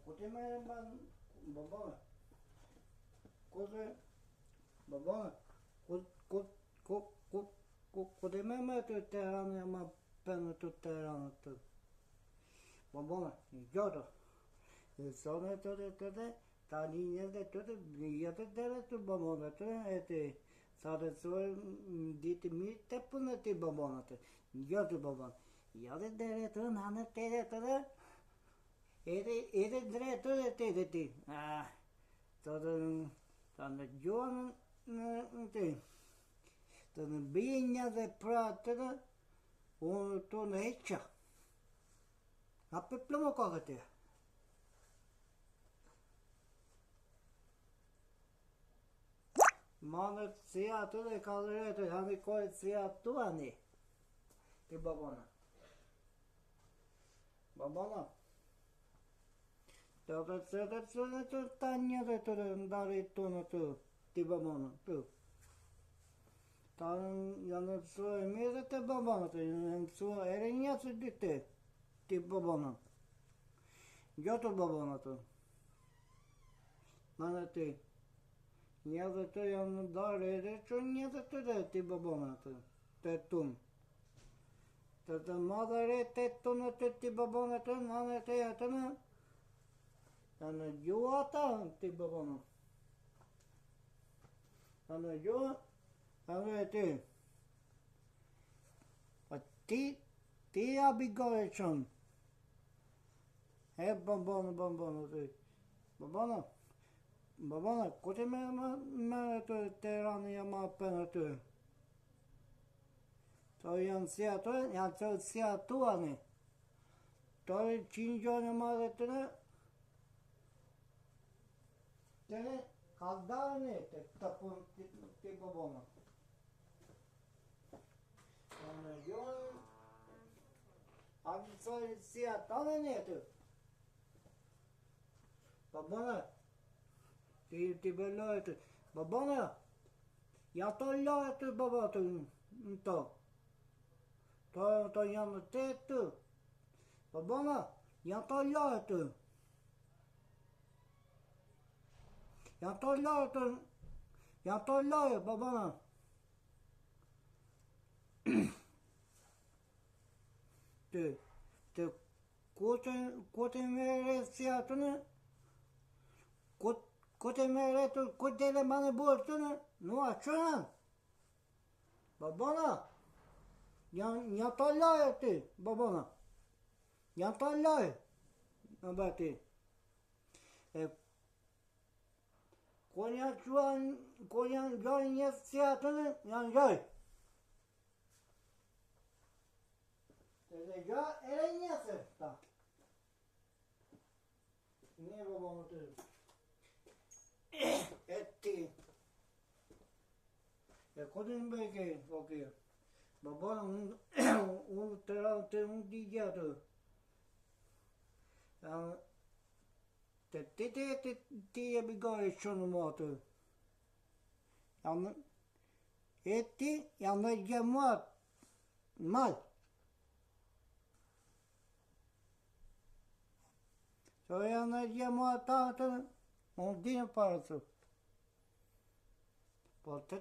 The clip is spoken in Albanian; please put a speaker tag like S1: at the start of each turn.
S1: Ku ti me e ban babone? Babone? Ku ti me të Tiranë ma pënë të Tiranë të? Babone, gjoto. Sonë të ta linjët e të jetë të të babone të e të sa të suë ditë mirë të punë të babone të. Gjoto babone. Jodë dhe të në të të edhe drejtë të ti. Të në gjonë në ti. Të në binja dhe pratë të unë të në heqa. A për plëmo kakë të. Manët si atë dhe kalëretë, hanë i kojët si atë ani. Ti babona. Babona. Të të të njëre të ndari të në të, ti babona, të. Ta janë të suë e mirë të babona, të janë të suë ere një të dyte, ti babona. Gjotë babona të. Manë ti. Një dhe të janë darë edhe që një dhe të dhe ti babona të, të tunë. Të madhëre të tunë të ti babona të, në të jetë në, në gjua ta ti babona. Në gjua, në ti. Ti abigore qënë. E babona ti. Babona, ku ti me të Tiranë jam ma pënë të? To janë si ato, janë të si ato ani. To e qinë gjone madhe të në. Të në kaldarë në të këta punë të babona. Në gjone, a të si ato në të. Babona, ti bëllojë të. Babona, ja to lojë të baba të në to. To janë të të. Babona, ja to lojë të. Ja to lojë të. Ja to lojë, babona. Të ku të mere si atë në. Ku të mere të, ku të dhe mane burë të në, nua qënë. Babona, janë të lojë ti, babona. Janë të lojë, në bati. Ku janë gjojë njësë si atë në, janë gjojë. Të dhe gjojë e njësë, ta. Një babona të. E ti. E këtë në bëjke, oke. Babona, unë të rao të unë di gjatë. Të ti e bigare qënë më atë. E ti janë në gjemuat malë. So janë në gjemuat të atë. Unë di në parë të. Po të